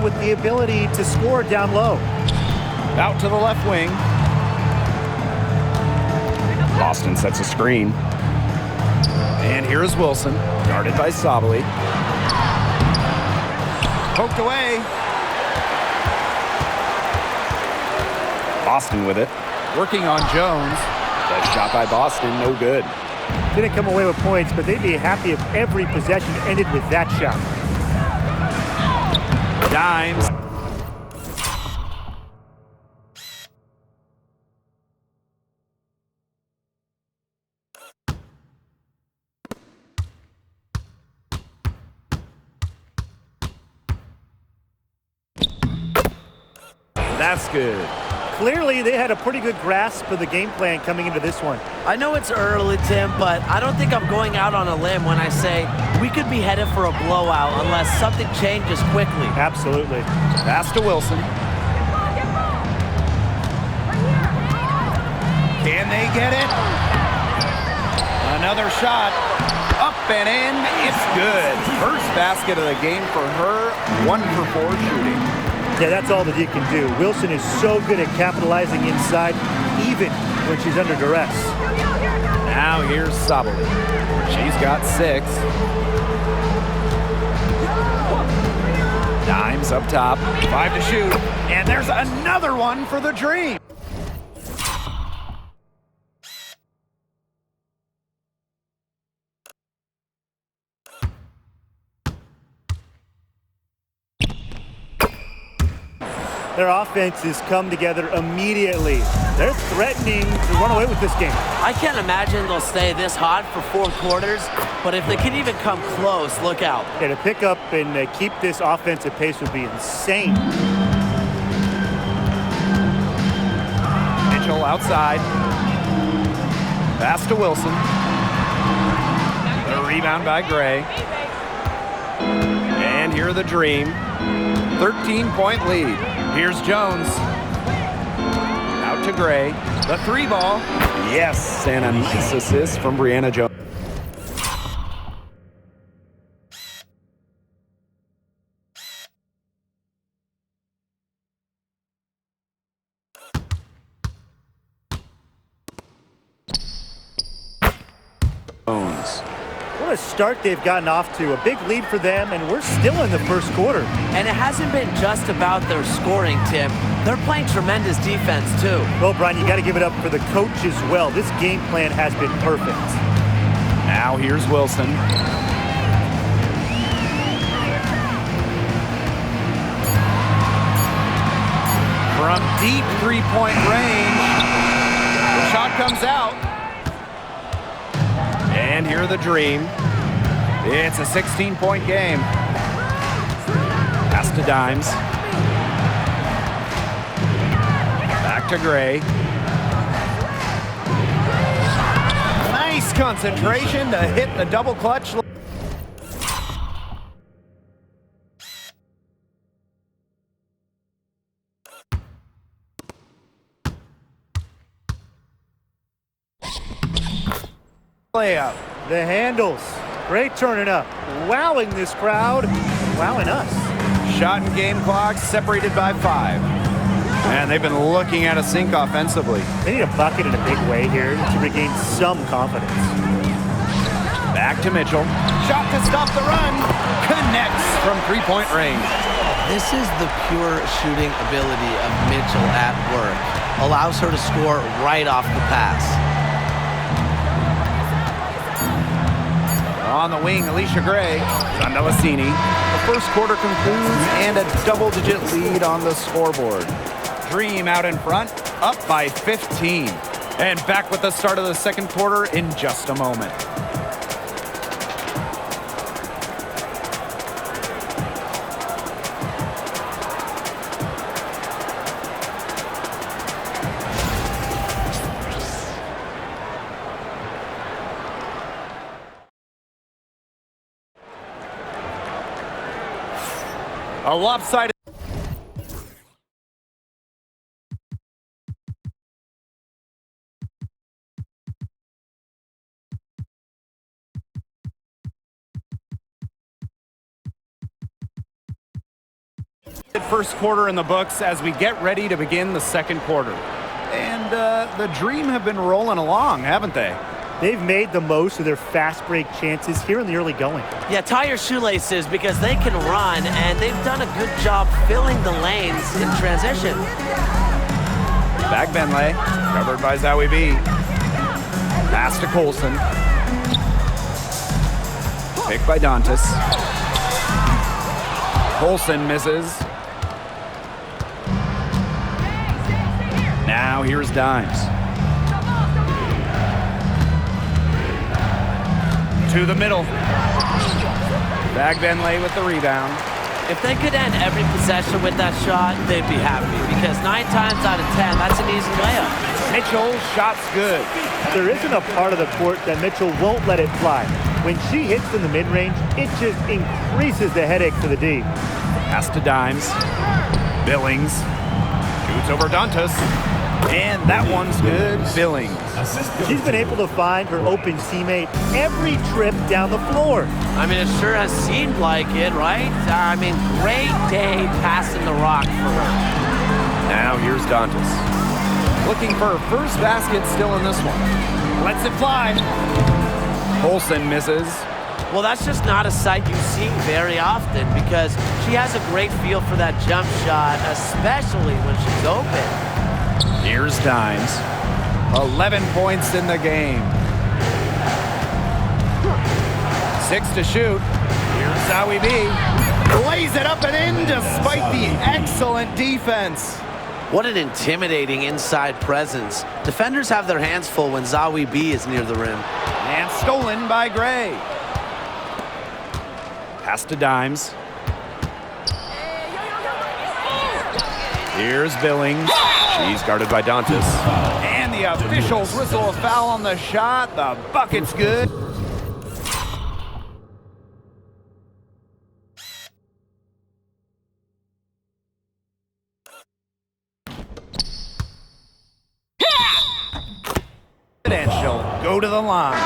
with the ability to score down low. Out to the left wing. Boston sets a screen. And here's Wilson, guarded by Sabally. Poked away. Boston with it. Working on Jones. That shot by Boston, no good. Didn't come away with points, but they'd be happy if every possession ended with that shot. Dimes. That's good. Clearly, they had a pretty good grasp of the game plan coming into this one. I know it's early, Tim, but I don't think I'm going out on a limb when I say we could be headed for a blowout unless something changes quickly. Absolutely. Pass to Wilson. Can they get it? Another shot. Up and in. It's good. First basket of the game for her. 1 for 4 shooting. Yeah, that's all that you can do. Wilson is so good at capitalizing inside, even when she's under duress. Now here's Sabally. She's got 6. Dimes up top. 5 to shoot. And there's another one for the Dream. Their offenses come together immediately. They're threatening to run away with this game. I can't imagine they'll stay this hot for 4 quarters, but if they can even come close, look out. Yeah, to pick up and keep this offensive pace would be insane. Mitchell outside. Pass to Wilson. The rebound by Gray. And here are the Dream. 13-point lead. Here's Jones. Out to Gray. The 3 ball. Yes, and a nice assist from Brianna Jones. What a start they've gotten off to. A big lead for them, and we're still in the first quarter. And it hasn't been just about their scoring, Tim. They're playing tremendous defense, too. Well, Brian, you got to give it up for the coach as well. This game plan has been perfect. Now here's Wilson. From deep 3-point range. The shot comes out. And here are the Dream. It's a 16-point game. Pass to Dimes. Back to Gray. Nice concentration to hit the double clutch. Layup. The handles. Great turning up. Wowing this crowd. Wowing us. Shot and game clock separated by 5. And they've been looking at a sink offensively. They need a bucket in a big way here to regain some confidence. Back to Mitchell. Shot to stop the run. Connects from 3-point range. This is the pure shooting ability of Mitchell at work. Allows her to score right off the pass. On the wing, Alicia Gray. Sandalacini. The first quarter concludes and a double-digit lead on the scoreboard. Dream out in front, up by 15. And back with the start of the second quarter in just a moment. A lopsided. First quarter in the books as we get ready to begin the second quarter. And the Dream have been rolling along, haven't they? They've made the most of their fast break chances here in the early going. Yeah, tie your shoelaces because they can run, and they've done a good job filling the lanes in transition. Back Benlay, covered by Zowie B. Pass to Colson. Picked by Dantas. Colson misses. Now here's Dimes. To the middle. Bag Benlay with the rebound. If they could end every possession with that shot, they'd be happy because 9 times out of 10, that's an easy layup. Mitchell, shot's good. There isn't a part of the court that Mitchell won't let it fly. When she hits in the mid-range, it just increases the headache for the D. Pass to Dimes. Billings. Shoots over Dantas. And that one's good. Billings. She's been able to find her open teammate every trip down the floor. I mean, it sure has seemed like it, right? I mean, great day passing the rock for her. Now here's Dantas. Looking for her first basket still in this one. Lets it fly. Colson misses. Well, that's just not a sight you see very often because she has a great feel for that jump shot, especially when she's open. Here's Dimes. 11 points in the game. 6 to shoot. Here's Zowie B. Lays it up and in despite the excellent defense. What an intimidating inside presence. Defenders have their hands full when Zowie B is near the rim. And stolen by Gray. Pass to Dimes. Here's Billings. She's guarded by Dantas. And the officials whistle a foul on the shot. The bucket's good. And she'll go to the line.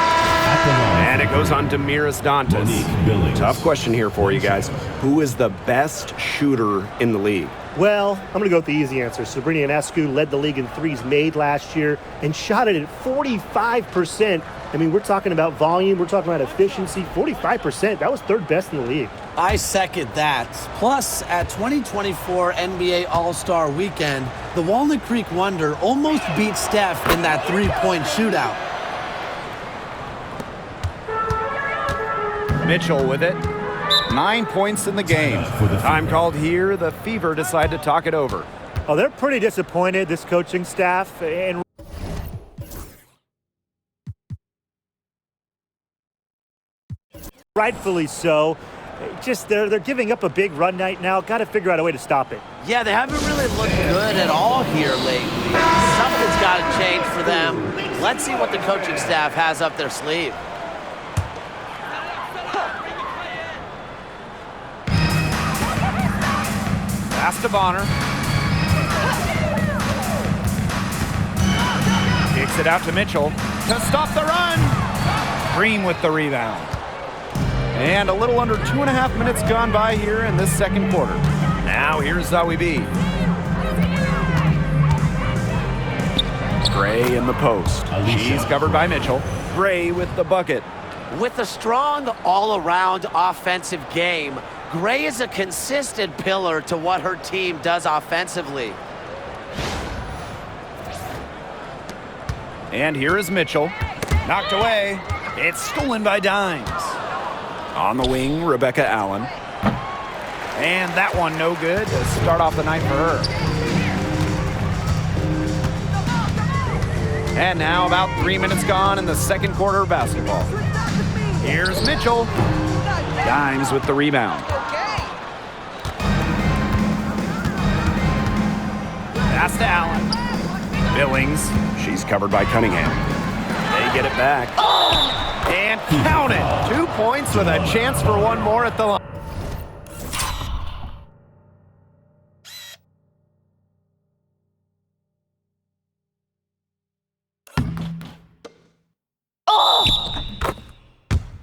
And it goes on to Miras Dantas. Tough question here for you guys. Who is the best shooter in the league? Well, I'm going to go with the easy answer. Sabrina Ionescu led the league in threes made last year and shot it at 45%. I mean, we're talking about volume. We're talking about efficiency. 45%. That was third best in the league. I second that. Plus, at 2024 NBA All-Star Weekend, the Walnut Creek Wonder almost beat Steph in that three-point shootout. Mitchell with it. 9 points in the game. Time called here. The Fever decide to talk it over. Oh, they're pretty disappointed, this coaching staff, and rightfully so. Just they're giving up a big run night now. Got to figure out a way to stop it. Yeah, they haven't really looked good at all here lately. Something's got to change for them. Let's see what the coaching staff has up their sleeve. Pass to Bonner. Kicks it out to Mitchell to stop the run. Green with the rebound. And a little under 2.5 minutes gone by here in this second quarter. Now here's Zowie B. Gray in the post. She's covered by Mitchell. Gray with the bucket. With a strong all-around offensive game, Gray is a consistent pillar to what her team does offensively. And here is Mitchell. Knocked away. It's stolen by Dimes. On the wing, Rebecca Allen. And that one no good to start off the night for her. And now about 3 minutes gone in the second quarter of basketball. Here's Mitchell. Dimes with the rebound. Pass to Allen. Billings. She's covered by Cunningham. They get it back. And count it. 2 points with a chance for one more at the line.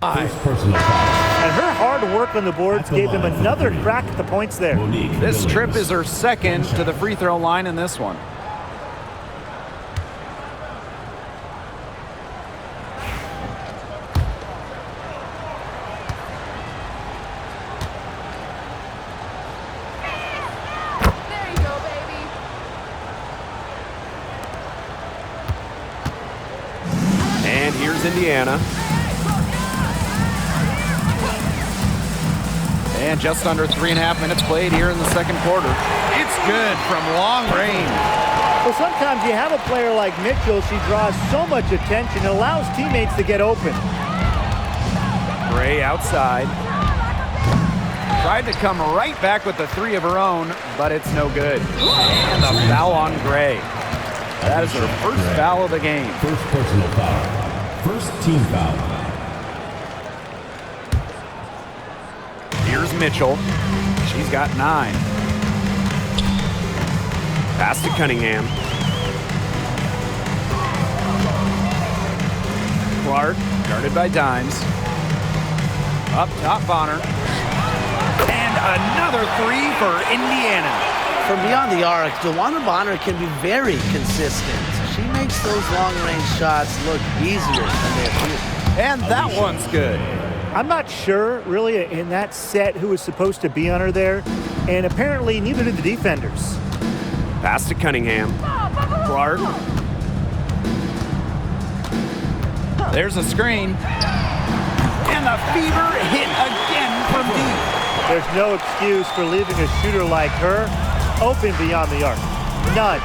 And her hard work on the boards gave them another crack at the points there. This trip is her second to the free throw line in this one. And here's Indiana. And just under 3.5 minutes played here in the second quarter. It's good from long range. Well, sometimes you have a player like Mitchell. She draws so much attention and allows teammates to get open. Gray outside. Tried to come right back with the three of her own, but it's no good. And the foul on Gray. That is her first foul of the game. First personal foul. First team foul. Here's Mitchell. She's got 9. Pass to Cunningham. Clark, guarded by Dimes. Up top, Bonner. And another three for Indiana. From beyond the arc, DeWanna Bonner can be very consistent. She makes those long-range shots look easier than they appear. And that one's good. I'm not sure, really, in that set who was supposed to be on her there, and apparently neither did the defenders. Pass to Cunningham. Clark. There's a screen. And the Fever hit again from deep. There's no excuse for leaving a shooter like her open beyond the arc. None.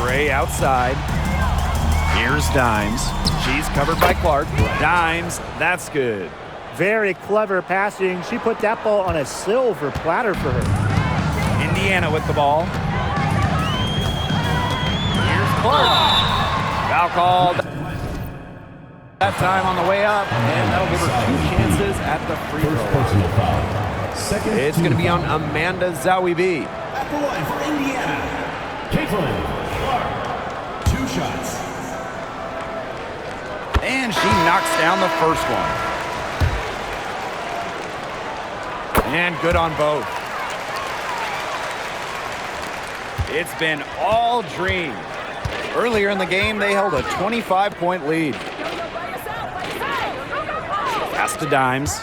Gray outside. Here's Dimes. She's covered by Clark. Dimes, that's good. Very clever passing. She put that ball on a silver platter for her. Indiana with the ball. Here's Clark. Foul called. That time on the way up, and that'll give her 2 chances at the free First throw. personal foul. Second It's team going to be on foul. Amanda Zawibi. At the line for Indiana. Caitlin Clark. 2 shots. And she knocks down the first one. And good on both. It's been all Dream. Earlier in the game, they held a 25-point lead. Pass to Dimes.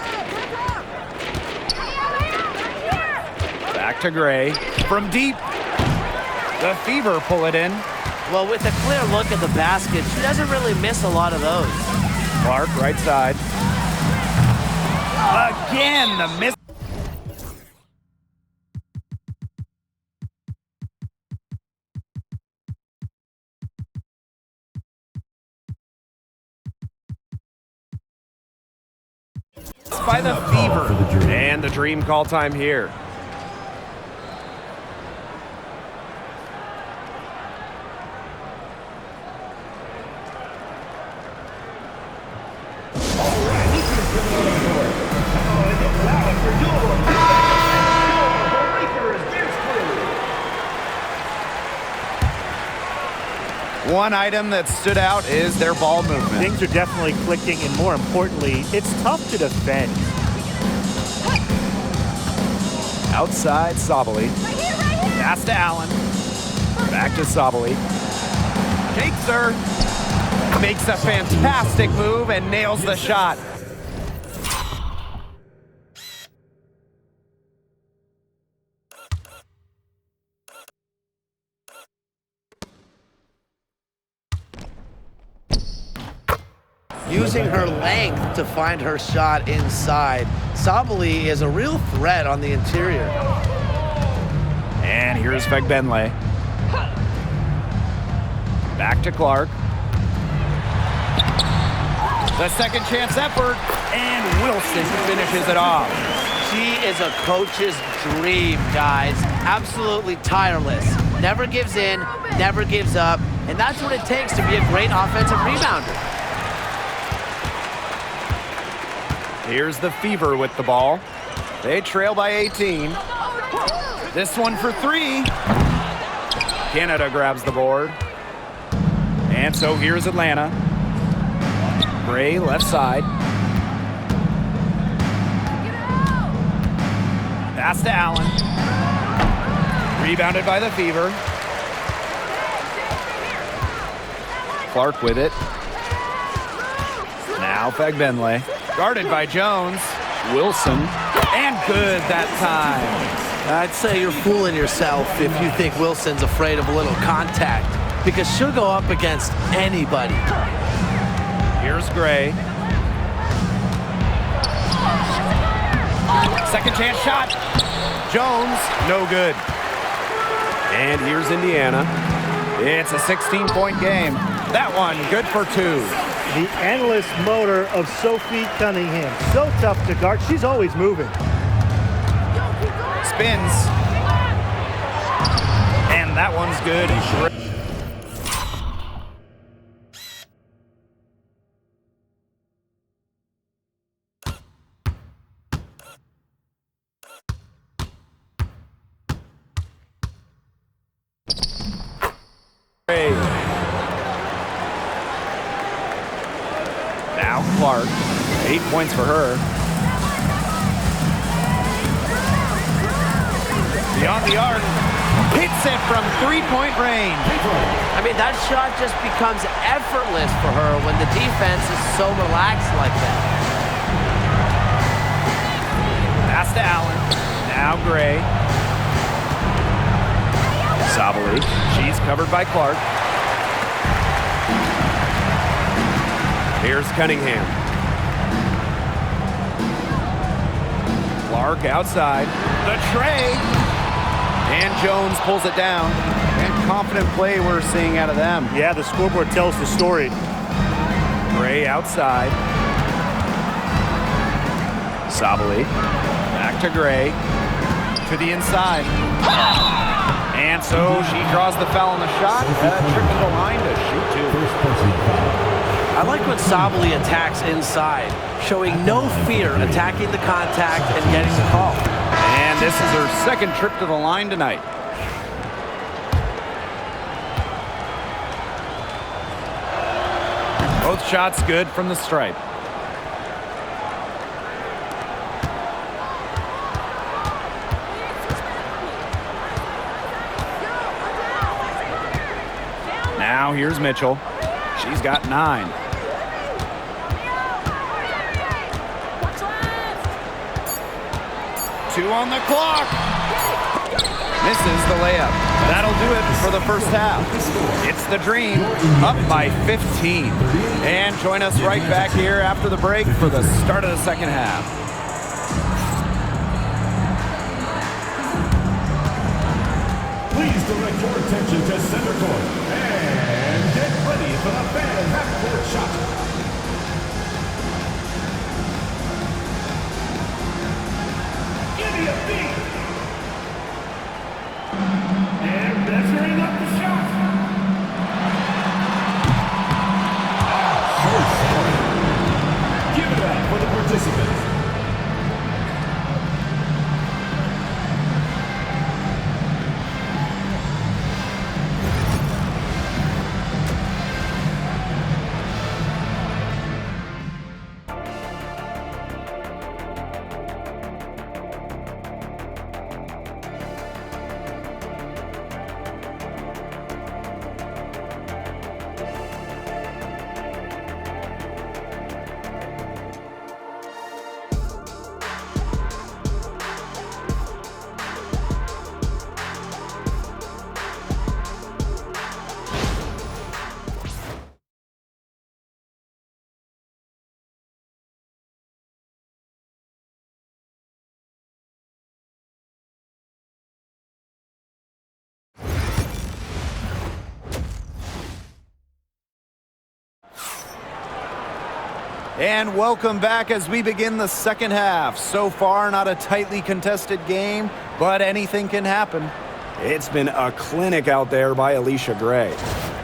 Back to Gray. From deep. The Fever pull it in. Well, with a clear look at the basket, she doesn't really miss a lot of those. Clark, right side. Again, the miss. By the Fever. And the Dream call time here. One item that stood out is their ball movement. Things are definitely clicking, and more importantly, it's tough to defend. Outside, Sabali. Pass to Allen. Back to Sabali. Takes her. Makes a fantastic move and nails the shot. Using her length to find her shot inside, Sabali is a real threat on the interior. And here's Fegbenle. Back to Clark. The second chance effort, and Wilson finishes it off. She is a coach's dream, guys. Absolutely tireless. Never gives in, never gives up, and that's what it takes to be a great offensive rebounder. Here's the Fever with the ball. They trail by 18. This one for 3. Canada grabs the board. And so here's Atlanta. Gray left side. Pass to Allen. Rebounded by the Fever. Clark with it. Now Fagbenle. Guarded by Jones. Wilson. And good that time. I'd say you're fooling yourself if you think Wilson's afraid of a little contact, because she'll go up against anybody. Here's Gray. Second chance shot. Jones, no good. And here's Indiana. It's a 16-point game. That one, good for 2. The endless motor of Sophie Cunningham. So tough to guard. She's always moving. Spins. And that one's good. Now Clark, 8 points for her. Beyond the arc, hits it from 3-point range. I mean, that shot just becomes effortless for her when the defense is so relaxed like that. Pass to Allen. Now Gray. Sabali. She's covered by Clark. Here's Cunningham. Clark outside. The tray. And Jones pulls it down. And confident play we're seeing out of them. Yeah, the scoreboard tells the story. Gray outside. Sabali. Back to Gray. To the inside. And so she draws the foul on the shot. Trip to the line to shoot 2. I like when Sabali attacks inside, showing no fear attacking the contact and getting the call. And this is her second trip to the line tonight. Both shots good from the stripe. Now here's Mitchell. She's got 9. Two on the clock. Misses the layup. That'll do it for the first half. It's the Dream up by 15. And join us right back here after the break for the start of the second half. Please direct your attention to center court and get ready for the fan half-court shot. Give me a beat. And measuring up the shot. Give it up for the participants. And welcome back as we begin the second half. So far, not a tightly contested game, but anything can happen. It's been a clinic out there by Alicia Gray.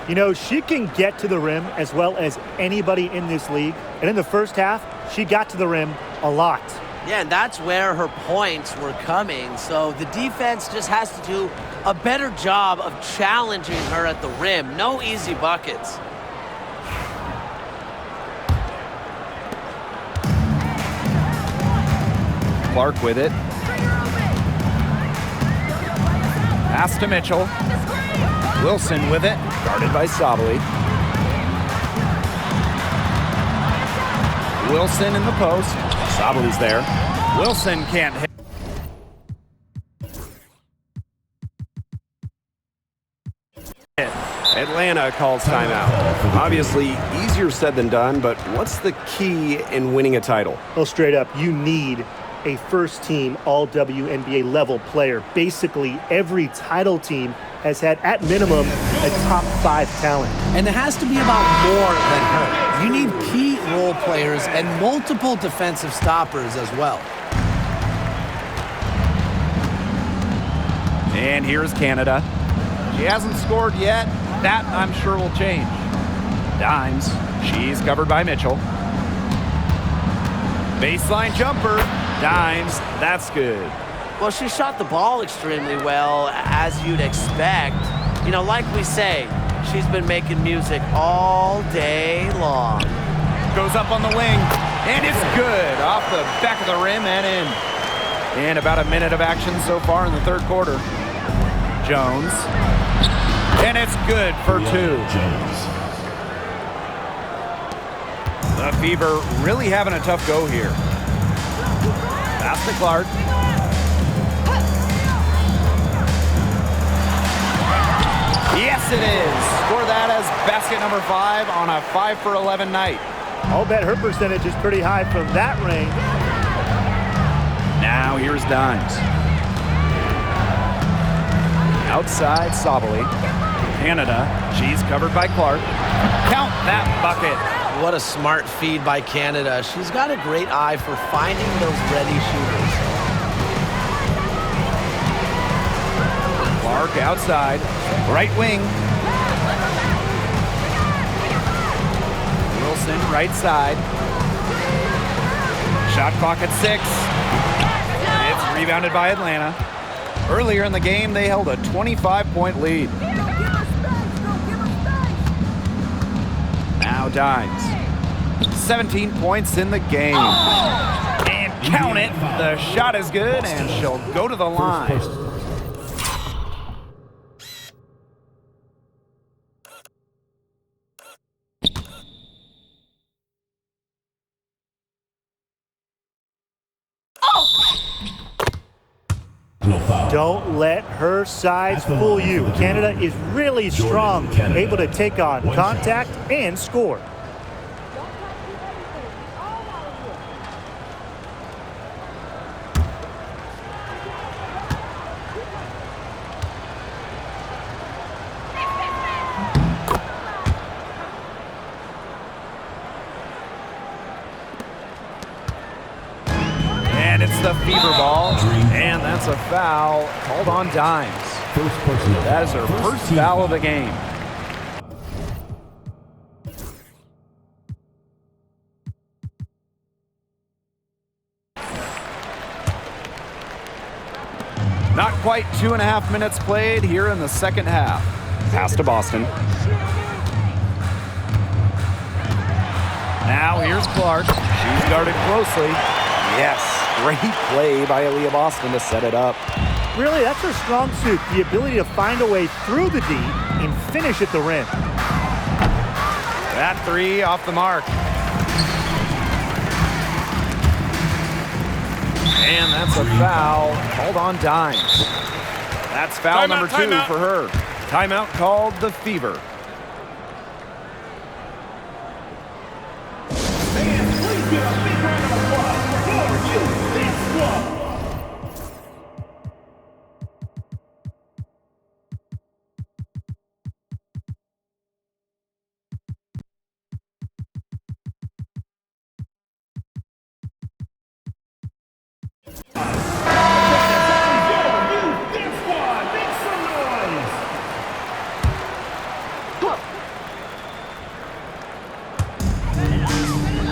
You know, she can get to the rim as well as anybody in this league. And in the first half, she got to the rim a lot. Yeah, and that's where her points were coming. So the defense just has to do a better job of challenging her at the rim. No easy buckets. Clark with it. Pass to Mitchell. Wilson with it, guarded by Sabali. Wilson in the post. Sabali's there. Wilson can't hit. Atlanta calls timeout. Obviously, easier said than done, but what's the key in winning a title? Well, straight up, you need a first-team All-WNBA level player. Basically, every title team has had, at minimum, a top 5 talent. And it has to be about more than her. You need key role players and multiple defensive stoppers as well. And here's Canada. She hasn't scored yet. That, I'm sure, will change. Dimes. She's covered by Mitchell. Baseline jumper. Dimes. That's good. Well, she shot the ball extremely well, as you'd expect. You know, like we say, she's been making music all day long. Goes up on the wing, and it's good. Off the back of the rim and in. And about a minute of action so far in the third quarter. Jones. And it's good for 2. The Fever really having a tough go here. Pass to Clark. Yes, it is. Score that as basket number 5 on a 5 for 11 night. I'll bet her percentage is pretty high from that range. Now here's Dimes. Outside Sabali. Canada. She's covered by Clark. Count that bucket. What a smart feed by Canada. She's got a great eye for finding those ready shooters. Clark outside. Right wing. Wilson right side. Shot clock at 6. It's rebounded by Atlanta. Earlier in the game, they held a 25-point lead. Now Dimes. 17 points in the game. And count it. The shot is good, and she'll go to the line. Don't let her size fool you. Canada is really strong, able to take on contact and score. And it's the Fever ball, and that's a foul called on Dimes. That is her first foul of the game. Not quite 2.5 minutes played here in the second half. Pass to Boston. Now here's Clark. She's guarded closely. Yes, great play by Aaliyah Boston to set it up. Really, that's her strong suit, the ability to find a way through the D and finish at the rim. That 3 off the mark. And that's a foul called on Dimes. That's foul number 2 for her. Timeout called the Fever.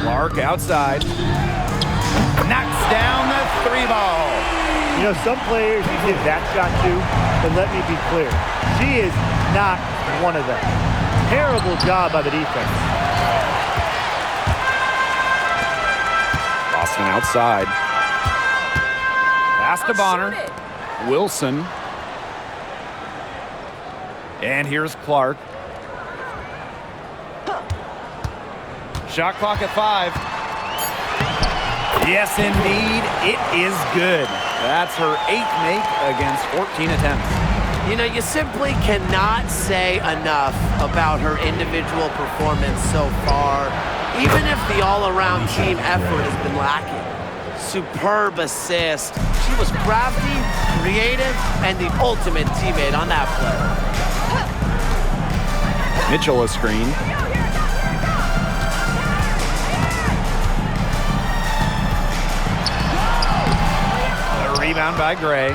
Clark outside. Knocks down the 3 ball. You know, some players you give that shot to, but let me be clear, she is not one of them. Terrible job by the defense. Boston outside. Pass to Bonner. Wilson. And here's Clark. Shot clock at 5. Yes, indeed, it is good. That's her 8th make against 14 attempts. You know, you simply cannot say enough about her individual performance so far, even if the all-around team effort has been lacking. Superb assist. She was crafty, creative, and the ultimate teammate on that play. Mitchell a screen. A rebound by Gray.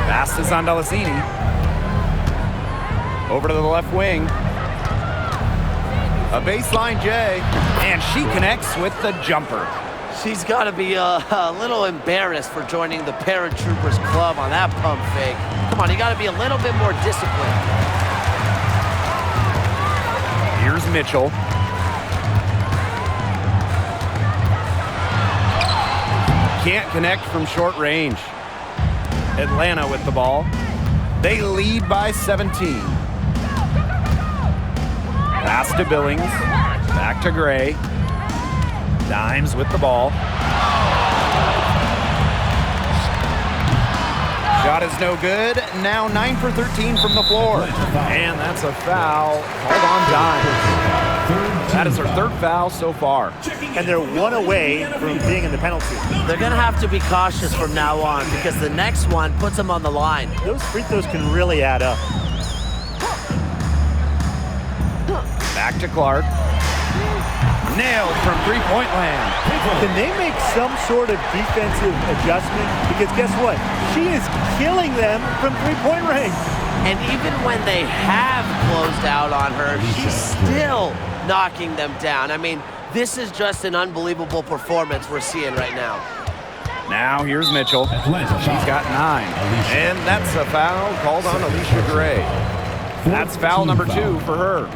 Pass to Zondalacini. Over to the left wing. A baseline J, and she connects with the jumper. She's got to be a little embarrassed for joining the Paratroopers Club on that pump fake. Come on, you got to be a little bit more disciplined. Here's Mitchell. Can't connect from short range. Atlanta with the ball. They lead by 17. Pass to Billings. Back to Gray. Dimes with the ball. Shot is no good. Now 9 for 13 from the floor. And that's a foul called on Dimes. That is her 3rd foul so far. And they're 1 away from being in the penalty. They're going to have to be cautious from now on because the next one puts them on the line. Those free throws can really add up. Back to Clark. Nailed from three-point land. Can they make some sort of defensive adjustment? Because guess what? She is killing them from three-point range. And even when they have closed out on her, she's still knocking them down. I mean, this is just an unbelievable performance we're seeing right now. Now here's Mitchell. She's got 9. And that's a foul called on Alicia Gray. That's foul number 2 for her.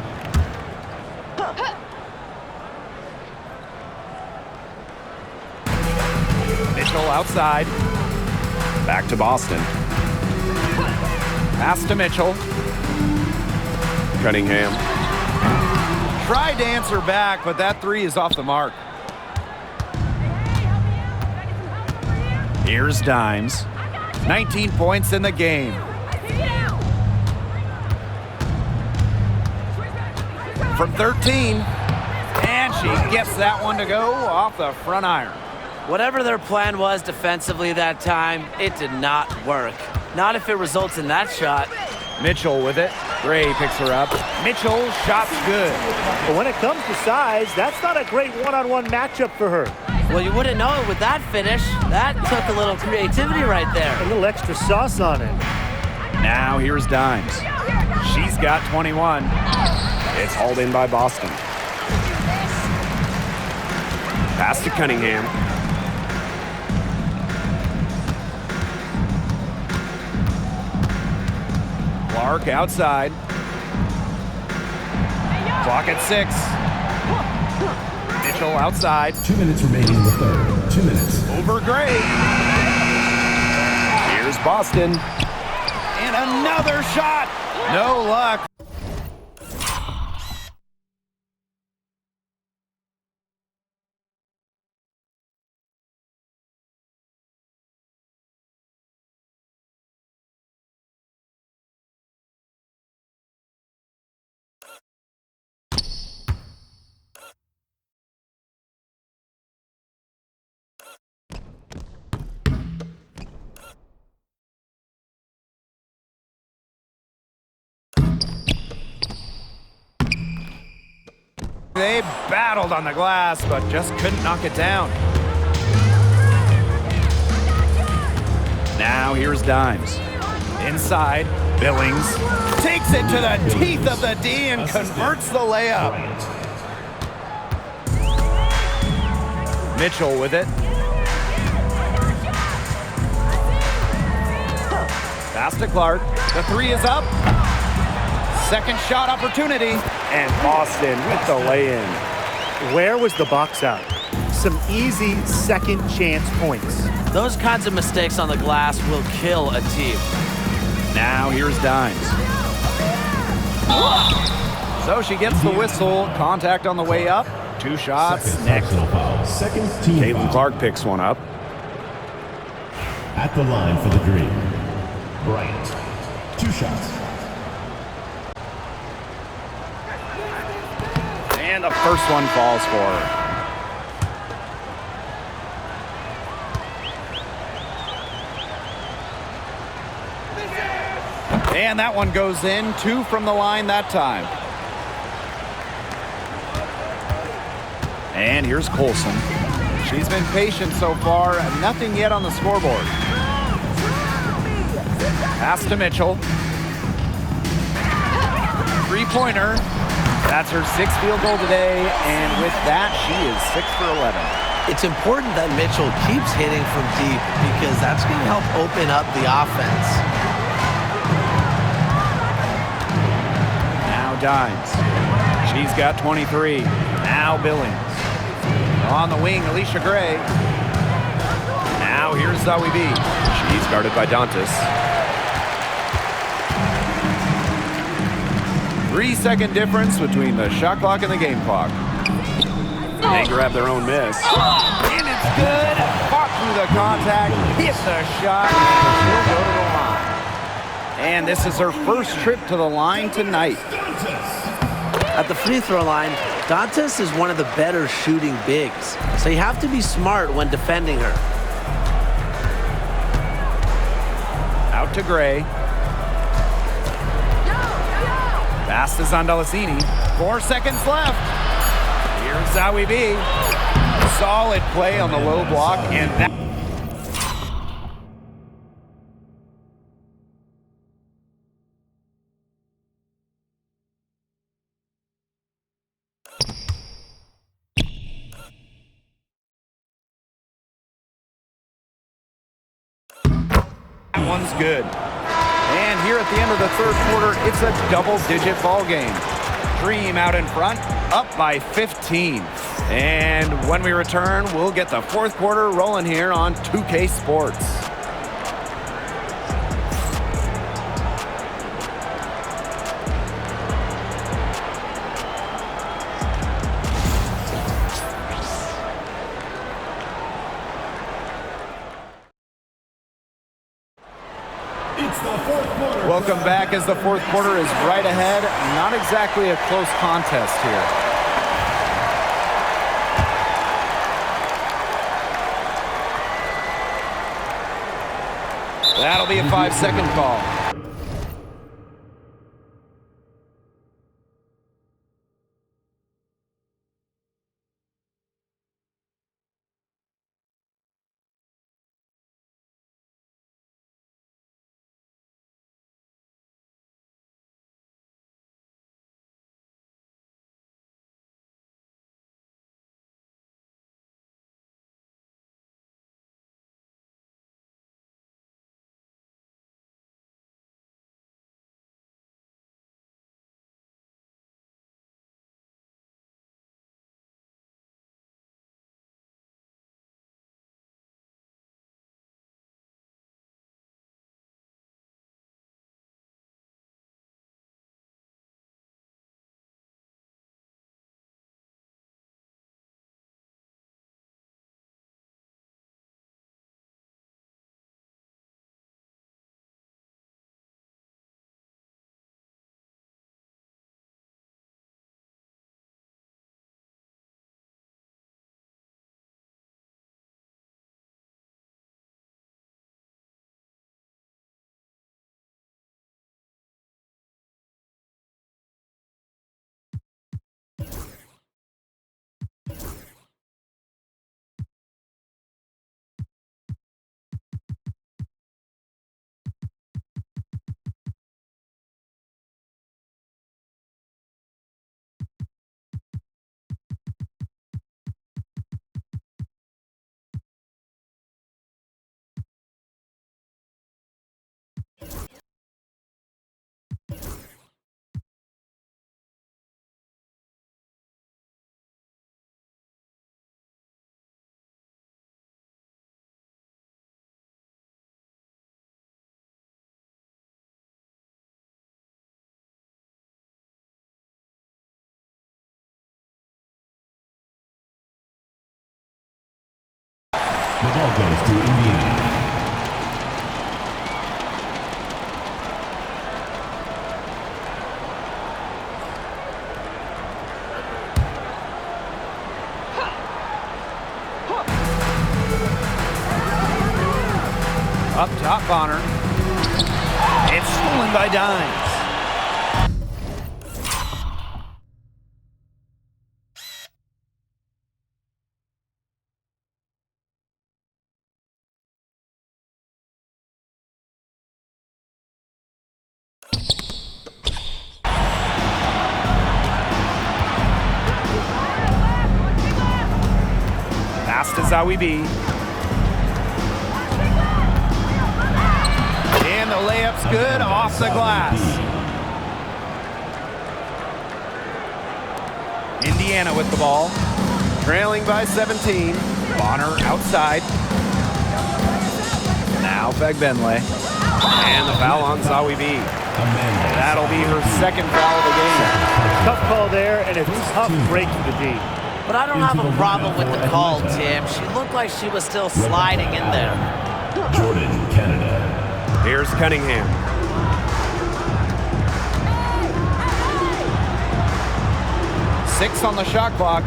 Mitchell outside. Back to Boston. Pass to Mitchell. Cunningham. Tried to answer back, but that 3 is off the mark. Here's Dimes. 19 points in the game. From 13. And she gets that one to go off the front iron. Whatever their plan was defensively that time, it did not work. Not if it results in that shot. Mitchell with it. Gray picks her up. Mitchell, shot's good. But when it comes to size, that's not a great one-on-one matchup for her. Well, you wouldn't know it with that finish. That took a little creativity right there. A little extra sauce on it. Now here's Dimes. She's got 21. It's hauled in by Boston. Pass to Cunningham. Clark outside. Clock at 6. Mitchell outside. 2 minutes remaining in the third. 2 minutes. Over Gray. Here's Boston. And another shot. No luck. They battled on the glass, but just couldn't knock it down. Now here's Dimes. Inside, Billings takes it to the teeth of the D and converts the layup. Mitchell with it. Pass to Clark. The 3 is up. Second shot opportunity. And Boston with the lay-in. Where was the box out? some easy second chance points. Those kinds of mistakes on the glass will kill a team. Now here's Dimes. So she gets the whistle. Contact on the way up. 2 shots. Second Next. personal foul. Second team Caitlin foul. Clark picks one up. At the line for the Dream, Bryant. 2 shots. And the first one falls for her. And that one goes in. 2 from the line that time. And here's Colson. She's been patient so far. Nothing yet on the scoreboard. Pass to Mitchell. 3-pointer. That's her 6th field goal today. And with that, she is 6 for 11. It's important that Mitchell keeps hitting from deep because that's going to help open up the offense. Now Dimes. She's got 23. Now Billings. On the wing, Alicia Gray. Now here's Zoe B. She's guarded by Dantas. 3-second difference between the shot clock and the game clock. They grab their own miss. And it's good. Fought through the contact, hit the shot, and she'll go to the line. And this is her first trip to the line tonight. At the free throw line, Dantas is one of the better shooting bigs, so you have to be smart when defending her. Out to Gray. Pass to Zandalasini. 4 seconds left. Here's Zoe B. Solid play on the low block, and that. That one's good. And here at the end of the 3rd quarter, it's a double-digit ball game. Dream out in front, up by 15. And when we return, we'll get the 4th quarter rolling here on 2K Sports. It's the 4th quarter. Welcome back as the 4th quarter is right ahead. Not exactly a close contest here. That'll be a 5-second call. The ball goes to Indiana. Up top, Bonner. It's stolen by Dimes. Pass to Zawi B. And the layup's good off the glass. Indiana with the ball. Trailing by 17. Bonner outside. Now Begbenle. And the foul on Zawi B. That'll be her second foul of the game. Tough call there, and a tough break to the D. But I don't have a problem with the call, Tim. She looked like she was still sliding in there. Jordan, Canada. Here's Cunningham. Six on the shot clock.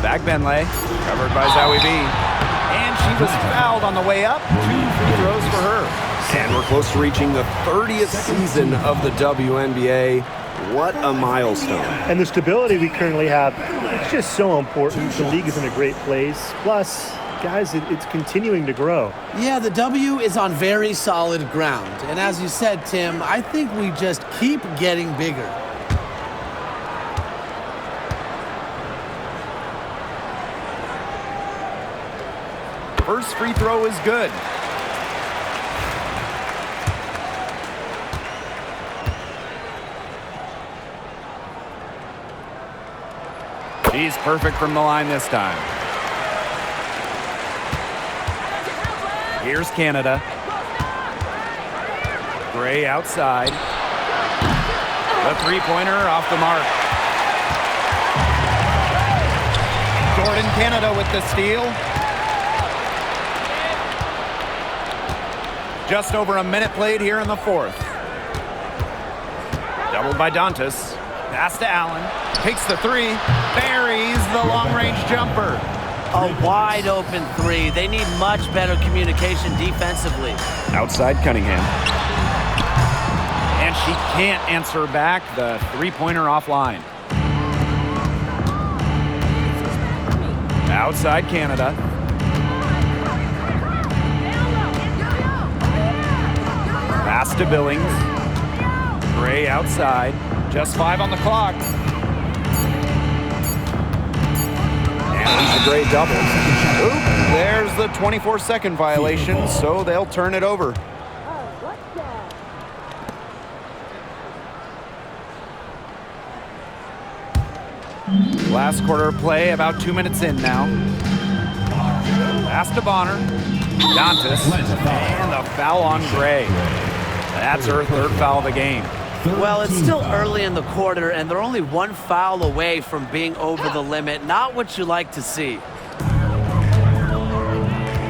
Begbenle covered by Zawi B. And she was fouled on the way up. 2 free throws for her. And we're close to reaching the 30th season of the WNBA. What a milestone. And the stability we currently have, it's just so important. The league is in a great place. Plus, guys, it's continuing to grow. Yeah, the W is on very solid ground. And as you said, Tim, I think we just keep getting bigger. First free throw is good. She's perfect from the line this time. Here's Canada. Gray outside. The three-pointer off the mark. Jordan Canada with the steal. Just over a minute played here in the fourth. Doubled by Dantas. Pass to Allen. Takes the three. Buries the long-range jumper. A wide open three. They need much better communication defensively. Outside Cunningham. And she can't answer back the three-pointer offline. Outside Canada. Pass to Billings. Gray outside. Just 5 on the clock. And leads the Gray double. Oop, there's the 24-second violation, so they'll turn it over. Last quarter of play, about 2 minutes in now. Pass to Bonner. Dantas. And the foul on Gray. That's her third foul of the game. Well, it's still early in the quarter, and they're only one foul away from being over the limit. Not what you like to see.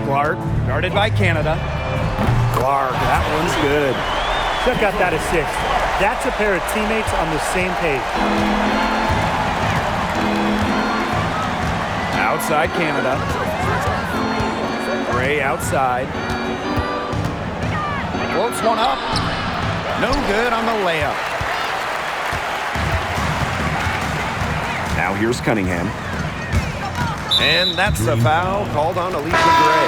Clark, guarded by Canada. Clark, that one's good. Check out that assist. That's a pair of teammates on the same page. Outside Canada. Gray outside. Floats one up. No good on the layup. Now here's Cunningham. And that's a foul called on Alicia Gray.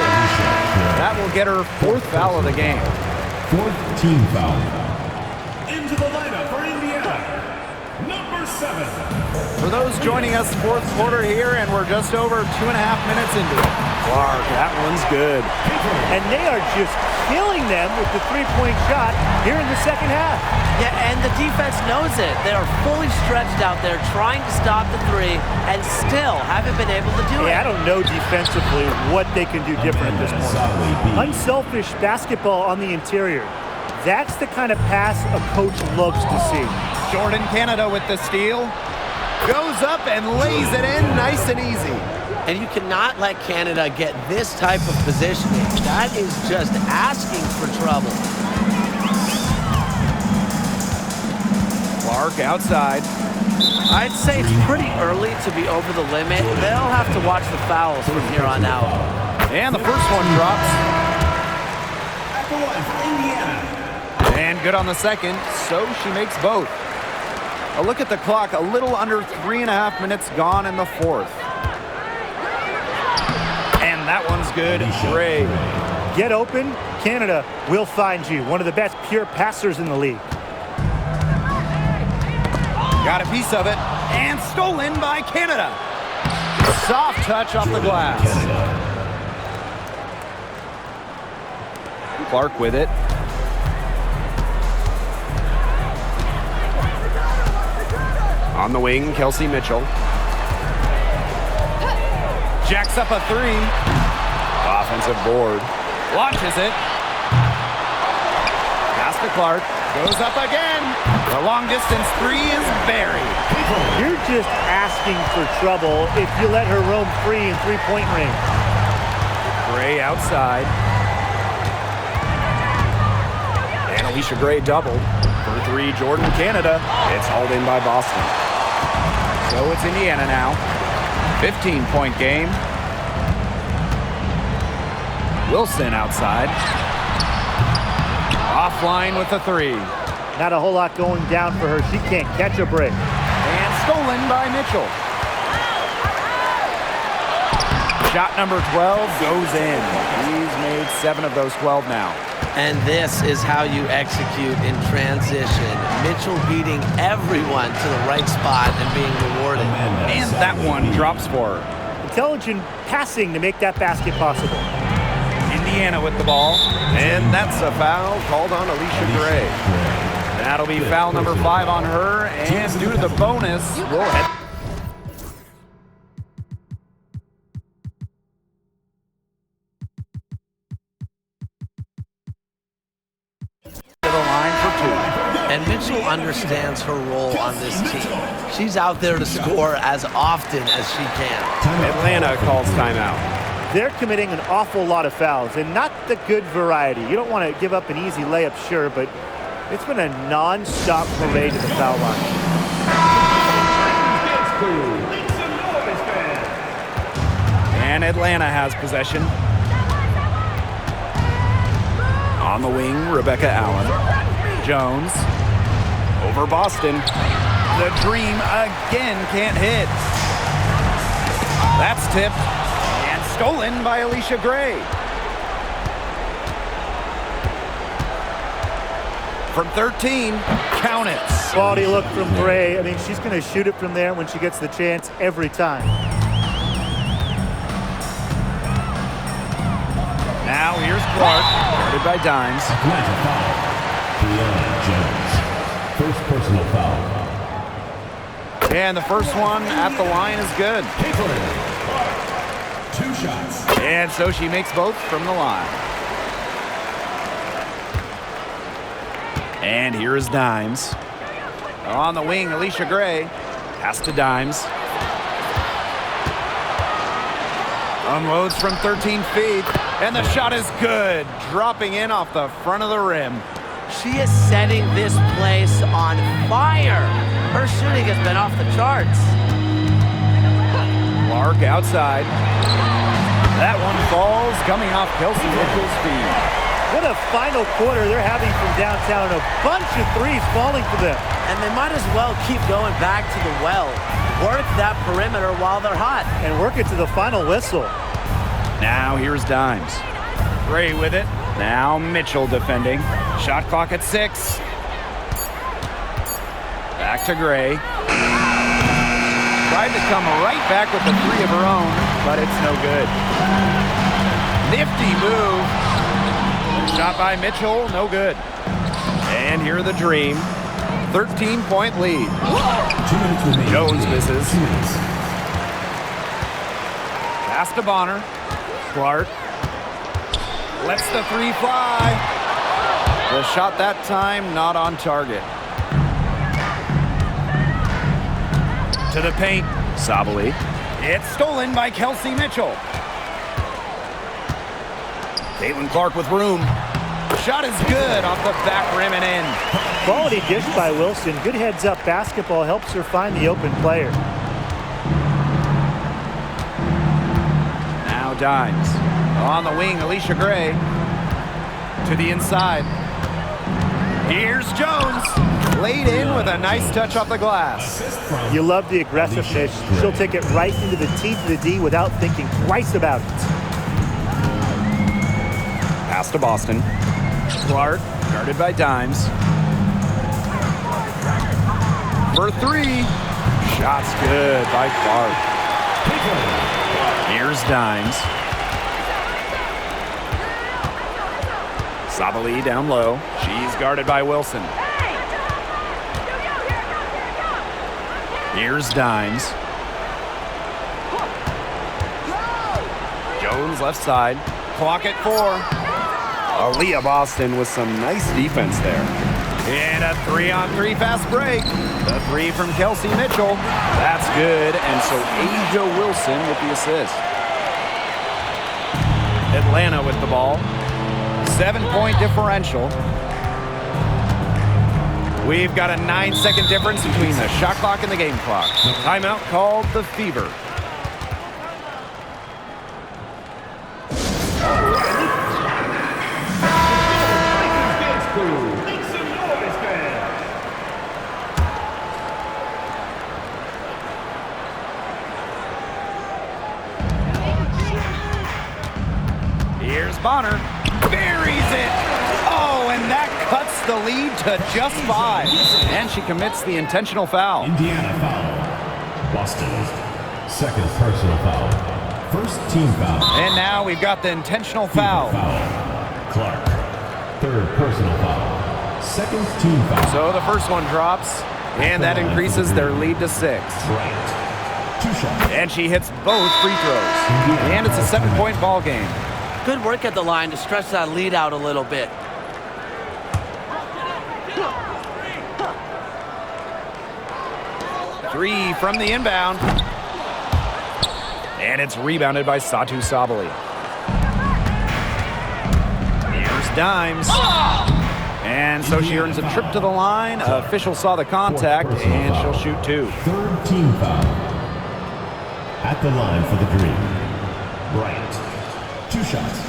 That will get her fourth foul of the game. Fourth team foul. Into the lineup for Indiana, number 7. For those joining us, fourth quarter here, and we're just over 2.5 minutes into it. Clark, that one's good. And they are just killing them with the three-point shot here in the second half. Yeah, and the defense knows it. They are fully stretched out there trying to stop the three and still haven't been able to do it. I don't know defensively what they can do different at this point. Unselfish basketball on the interior. That's the kind of pass a coach loves to see. Jordan Canada with the steal. Goes up and lays it in nice and easy. And you cannot let Canada get this type of positioning. That is just asking for trouble. Clark outside. I'd say it's pretty early to be over the limit. They'll have to watch the fouls from here on out. And the first one drops. At the line for Indiana. And good on the second, so she makes both. A look at the clock, a little under 3.5 minutes gone in the fourth. And that one's good. Gray. Get open, Canada will find you. One of the best pure passers in the league. Got a piece of it, and stolen by Canada. Soft touch off the glass. Clark with it. On the wing, Kelsey Mitchell. Jacks up a three. Offensive board. Launches it. Pass to Clark. Goes up again. The long distance three is buried. You're just asking for trouble if you let her roam free in three-point range. Gray outside. And Alicia Gray doubled. For three, Jordan, Canada. It's hauled in by Boston. So it's Indiana now. 15-point game. Wilson outside. Offline with the three. Not a whole lot going down for her. She can't catch a break. And stolen by Mitchell. Shot number 12 goes in. He's made 7 of those 12 now. And this is how you execute in transition. Mitchell beating everyone to the right spot and being rewarded. And that one drops for her. Intelligent passing to make that basket possible. Indiana with the ball. And that's a foul called on Alicia Gray. That'll be foul number 5 on her. And due to the bonus, we'll head to the line for 2. And Mitchell understands her role on this team. She's out there to score as often as she can. Atlanta calls timeout. They're committing an awful lot of fouls, and not the good variety. You don't want to give up an easy layup, sure, but it's been a non-stop parade to the foul line. And Atlanta has possession. On the wing, Rebecca Allen. Jones. Over Boston. The dream again can't hit. That's tipped. And stolen by Alicia Gray. From 13, count it. Quality look from Gray. I mean, she's going to shoot it from there when she gets the chance every time. Now here's Clark, guarded by Dimes. Atlanta foul. Brianna Jones. First personal foul. And the first one at the line is good. Caitlin. 2 shots. And so she makes both from the line. And here is Dimes. On the wing, Alicia Gray. Pass to Dimes. Unloads from 13 feet. And the shot is good. Dropping in off the front of the rim. She is setting this place on fire. Her shooting has been off the charts. Clark outside. That one falls, coming off Kelsey Mitchell's feet. What a final quarter they're having from downtown. A bunch of threes falling for them. And they might as well keep going back to the well. Work that perimeter while they're hot. And work it to the final whistle. Now here's Dimes. Gray with it. Now Mitchell defending. Shot clock at 6. Back to Gray. Tried to come right back with the 3 of her own, but it's no good. Nifty move. Shot by Mitchell, no good. And here the Dream. 13-point lead. 2 minutes remaining. Jones misses. 2 minutes. Pass to Bonner. Clark. Lets the 3 fly. The shot that time not on target. To the paint. Sabali. It's stolen by Kelsey Mitchell. Caitlin Clark with room. Shot is good off the back rim and in. Quality dish by Wilson. Good heads-up basketball helps her find the open player. Now Dimes. On the wing, Alicia Gray. To the inside. Here's Jones. Laid in with a nice touch off the glass. You love the aggressiveness. She'll take it right into the teeth of the D without thinking twice about it. Pass to Boston. Clark, guarded by Dimes. For three. Shot's good by Clark. Here's Dimes. Sabali down low. She's guarded by Wilson. Here's Dimes. Jones left side. Clock at 4. Aaliyah Boston with some nice defense there. And a 3-on-3 fast break. The 3 from Kelsey Mitchell. That's good. And so Asia Wilson with the assist. Atlanta with the ball. 7-point differential. We've got a 9-second difference between the shot clock and the game clock. Timeout called the Fever. Here's Bonner. Buries it. Oh, and that cuts the lead to just 5. And she commits the intentional foul. Indiana foul. Boston. Second personal foul. First team foul. And now we've got the intentional foul. Clark. Third personal foul. Second team foul. So the first one drops, and that increases their lead to 6. Right. 2 shots. And she hits both free throws. And it's a 7-point ball game. Good work at the line to stretch that lead out a little bit. Three from the inbound. And it's rebounded by Satu Sabali. Here's Dimes. And so she earns a trip to the line. Official saw the contact, and she'll shoot 2. Third team foul. At the line for the Dream. Bryant. 2 shots.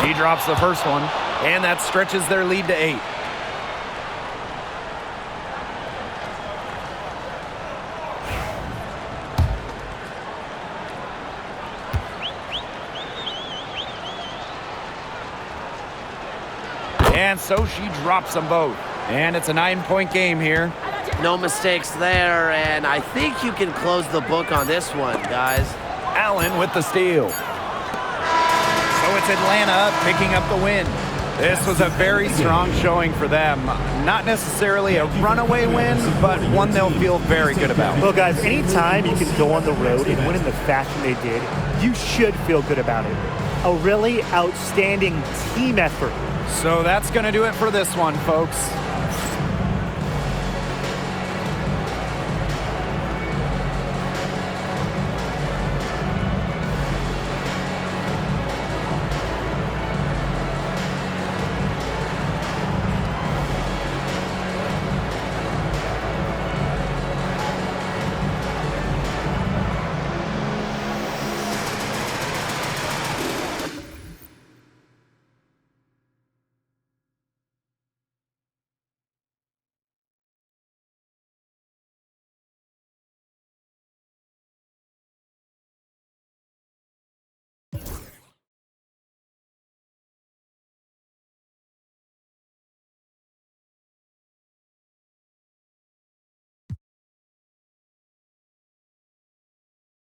He drops the first one, and that stretches their lead to 8. And so she drops them both. And it's a 9-point game here. No mistakes there, and I think you can close the book on this one, guys. Allen with the steal. So it's Atlanta picking up the win. This was a very strong showing for them. Not necessarily a runaway win, but one they'll feel very good about. Well, guys, anytime you can go on the road and win in the fashion they did, you should feel good about it. A really outstanding team effort. So that's going to do it for this one, folks.